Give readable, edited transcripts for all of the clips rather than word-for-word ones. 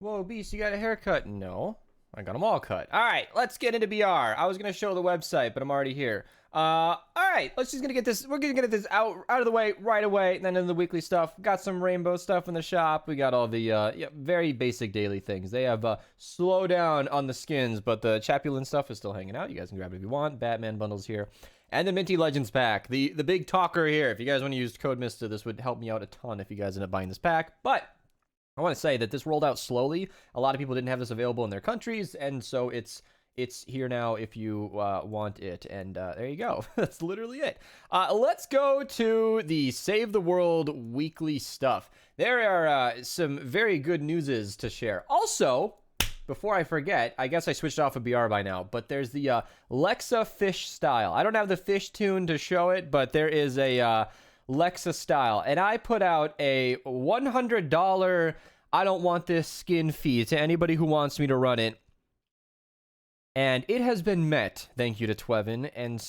Whoa, Beast, you got a haircut? No. I got them all cut. All right, let's get into BR. I was going to show the website, but I'm already here. All right, let's just get this. We're going to get this out of the way right away. And then in the weekly stuff, got some rainbow stuff in the shop. We got all the very basic daily things. They have slow down on the skins, but the Chapulin stuff is still hanging out. You guys can grab it if you want. Batman bundles here. And the Minty Legends pack, the big talker here. If you guys want to use code Mista, this would help me out a ton if you guys end up buying this pack. But I want to say that this rolled out slowly. A lot of people didn't have this available in their countries, and so it's here now if you want it. And there you go. That's literally it. Let's go to the Save the World weekly stuff. There are some very good newses to share. Also, before I forget, I guess I switched off of BR by now, but there's the Lexa fish style. I don't have the fish tune to show it, but there is a Lexa style, and I put out a $100 I don't want this skin fee to anybody who wants me to run it, and it has been met, thank you to Twevin, and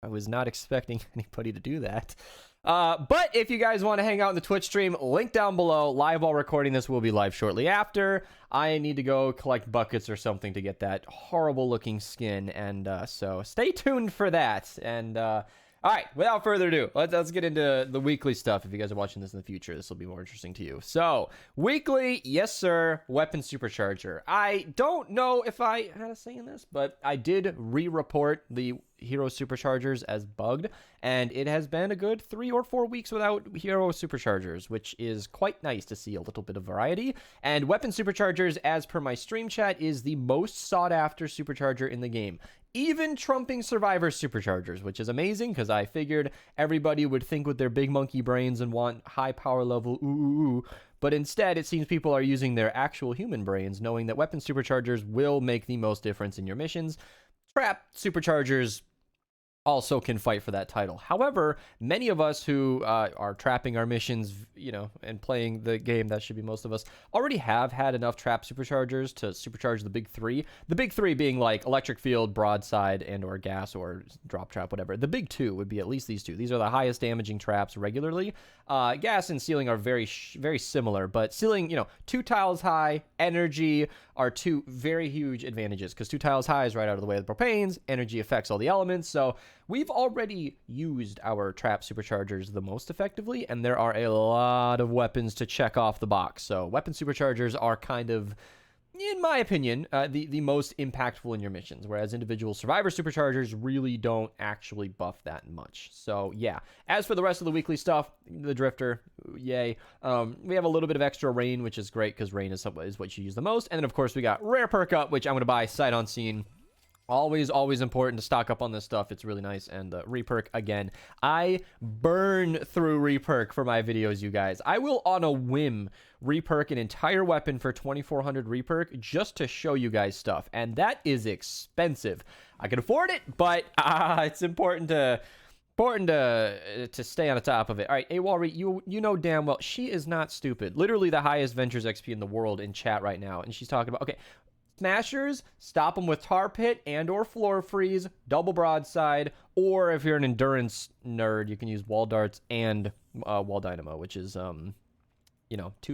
I was not expecting anybody to do that. But if you guys want to hang out in the Twitch stream, link down below. Live while recording this will be live shortly after. I need to go collect buckets or something to get that horrible looking skin, and so stay tuned for that. And all right, without further ado, let's get into the weekly stuff. If you guys are watching this in the future, this will be more interesting to you. So, weekly, yes sir, weapon supercharger. I don't know if I had a say in this, but I did re-report the hero superchargers as bugged, and it has been a good 3 or 4 weeks without hero superchargers, which is quite nice to see a little bit of variety. And weapon superchargers, as per my stream chat, is the most sought after supercharger in the game, even trumping survivor superchargers, which is amazing because I figured everybody would think with their big monkey brains and want high power level but instead it seems people are using their actual human brains, knowing that weapon superchargers will make the most difference in your missions. Trap superchargers also can fight for that title. However, many of us who are trapping our missions, and playing the game, that should be most of us, already have had enough trap superchargers to supercharge the big three. The big three being like electric field, broadside, and or gas or drop trap, whatever. The big two would be at least these two. These are the highest damaging traps regularly. Gas and ceiling are very similar, but ceiling, 2 tiles high, energy are 2 very huge advantages, because 2 tiles high is right out of the way of the propanes, energy affects all the elements, so we've already used our trap superchargers the most effectively, and there are a lot of weapons to check off the box. So weapon superchargers are kind of, in my opinion, the most impactful in your missions, whereas individual survivor superchargers really don't actually buff that much. So yeah, as for the rest of the weekly stuff, the drifter, yay. We have a little bit of extra rain, which is great because rain is what you use the most. And then of course we got rare perk up, which I'm going to buy sight unseen. Always important to stock up on this stuff. It's really nice. And reperk, again, I burn through reperk for my videos, you guys. I will, on a whim, reperk an entire weapon for 2400 reperk just to show you guys stuff, and that is expensive. I can afford it, but it's important to stay on the top of it. All right, Awalri, you know damn well she is not stupid. Literally the highest Ventures XP in the world in chat right now, and she's talking about, okay, smashers, stop them with tar pit and or floor freeze, double broadside, or if you're an endurance nerd, you can use wall darts and wall dynamo, which is 2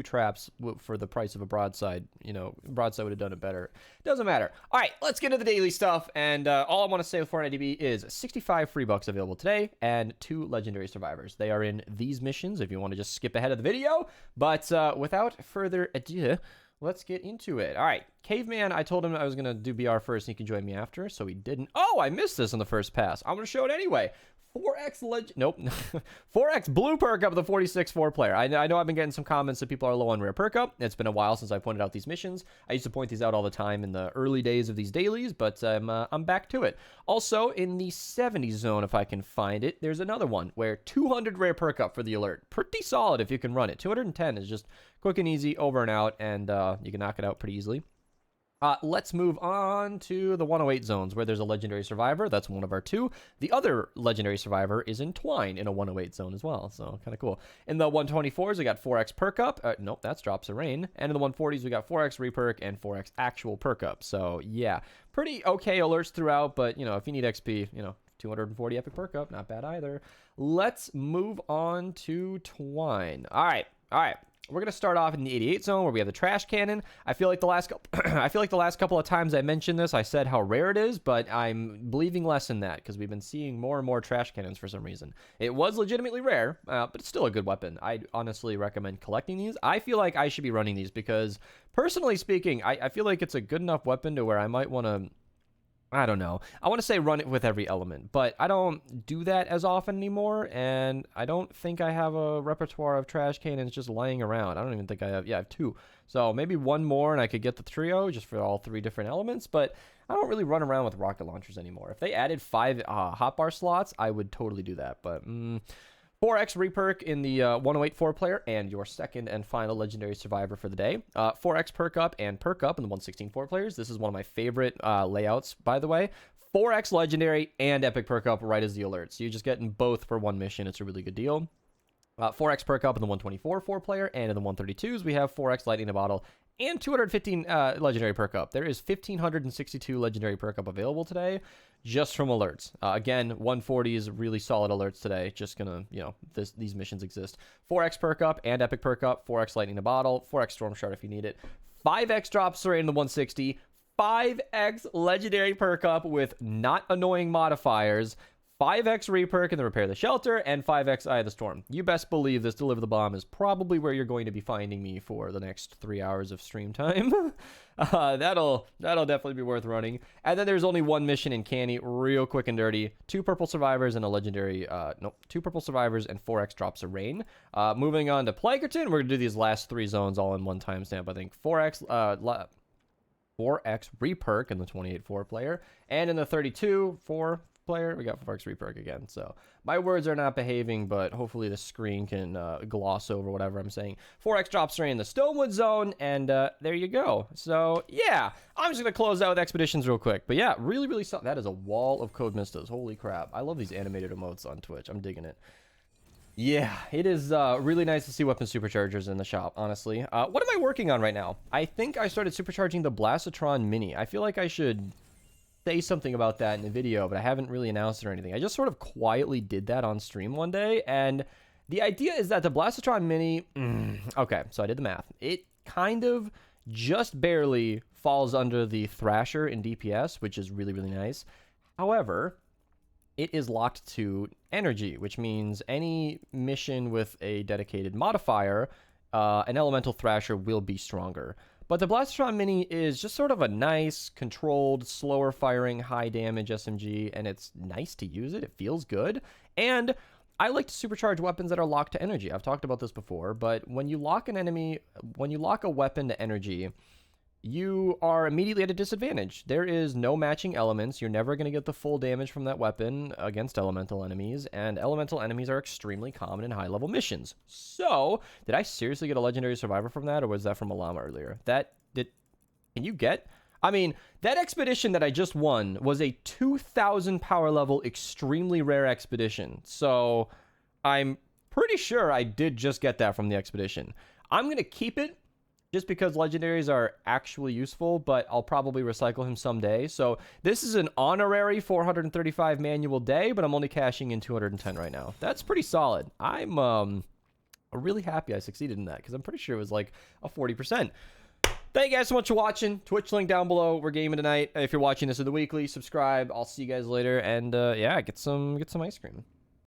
traps for the price of a broadside. Broadside would have done it better. Doesn't matter. All right, let's get into the daily stuff. And all I want to say with Fortnite DB is 65 free bucks available today and 2 legendary survivors. They are in these missions if you want to just skip ahead of the video. But without further ado, let's get into it. All right, Caveman, I told him I was going to do BR first and he can join me after, so he didn't. Oh, I missed this on the first pass. I'm going to show it anyway. 4x blue perk up with the 46 4-player. I know I've been getting some comments that people are low on rare perk up. It's been a while since I pointed out these missions. I used to point these out all the time in the early days of these dailies, but I'm back to it. Also, in the 70 zone, if I can find it, there's another one where 200 rare perk up for the alert. Pretty solid if you can run it. 210 is just quick and easy, over and out, and you can knock it out pretty easily. Let's move on to the 108 zones, where there's a legendary survivor. That's one of our 2. The other legendary survivor is in Twine in a 108 zone as well, so kind of cool. In the 124s, we got 4x perk up. Nope, that's drops of rain. And in the 140s, we got 4x reperk and 4x actual perk up. So yeah, pretty okay alerts throughout, but if you need XP, 240 epic perk up, not bad either. Let's move on to Twine. All right. we're gonna start off in the 88 zone where we have the trash cannon. I feel like the last couple of times I mentioned this, I said how rare it is, but I'm believing less in that because we've been seeing more and more trash cannons for some reason. It was legitimately rare, but it's still a good weapon. I honestly recommend collecting these. I feel like I should be running these because, personally speaking, I feel like it's a good enough weapon to where I might want to. I don't know. I want to say run it with every element, but I don't do that as often anymore, and I don't think I have a repertoire of trash cannons just laying around. I don't even think I have. Yeah, I have 2. So maybe 1 more and I could get the trio just for all 3 different elements, but I don't really run around with rocket launchers anymore. If they added 5 hotbar slots, I would totally do that, but 4x reperk in the 108 4-player and your second and final legendary survivor for the day. 4x perk up and perk up in the 116 4-players. This is one of my favorite layouts, by the way. 4x legendary and epic perk up right as the alert. So you're just getting both for 1 mission. It's a really good deal. 4x perk up in the 124 4-player, and in the 132s, we have 4x lightning in a bottle and 215 legendary perk up. There is 1,562 legendary perk up available today just from alerts. Again, 140 is really solid alerts today. Just gonna, these missions exist. 4x perk up and epic perk up, 4x lightning in a bottle, 4x storm shard if you need it, 5x drop serene in the 160, 5x legendary perk up with not annoying modifiers, 5x reperk in the repair the shelter, and 5x eye of the storm. You best believe this deliver the bomb is probably where you're going to be finding me for the next 3 hours of stream time. That'll definitely be worth running. And then there's only 1 mission in Canny, real quick and dirty. 2 purple survivors and a legendary, 2 purple survivors and 4x drops of rain. Moving on to Plagerton, we're gonna do these last 3 zones all in 1 timestamp. I think 4x reperk in the 28 4-player, and in the 32 4-player, we got 4x reperk again. So my words are not behaving, but hopefully the screen can gloss over whatever I'm saying. 4x drops are in the Stonewood zone, and there you go. So yeah, I'm just gonna close out with expeditions real quick. But yeah, really that is a wall of code Mistas. Holy crap, I love these animated emotes on Twitch. I'm digging it. Yeah, it is really nice to see weapon superchargers in the shop, honestly. What am I working on right now? I think I started supercharging the Blastotron Mini. I feel like I should say something about that in the video, but I haven't really announced it or anything. I just sort of quietly did that on stream one day, and the idea is that the Blastotron Mini... okay, so I did the math. It kind of just barely falls under the Thrasher in DPS, which is really nice. However, it is locked to energy, which means any mission with a dedicated modifier, an elemental Thrasher will be stronger. But the Blastotron Mini is just sort of a nice, controlled, slower firing, high damage SMG, and it's nice to use it. It feels good. And I like to supercharge weapons that are locked to energy. I've talked about this before, but when you lock a weapon to energy, you are immediately at a disadvantage. There is no matching elements. You're never going to get the full damage from that weapon against elemental enemies, and elemental enemies are extremely common in high-level missions. So, did I seriously get a legendary survivor from that, or was that from a llama earlier? Can you get... I mean, that expedition that I just won was a 2,000 power level extremely rare expedition. So, I'm pretty sure I did just get that from the expedition. I'm going to keep it just because legendaries are actually useful, but I'll probably recycle him someday. So this is an honorary 435 manual day, but I'm only cashing in 210 right now. That's pretty solid. I'm really happy I succeeded in that because I'm pretty sure it was like a 40%. Thank you guys so much for watching. Twitch link down below. We're gaming tonight. If you're watching this in the weekly, subscribe. I'll see you guys later, and yeah, get some ice cream.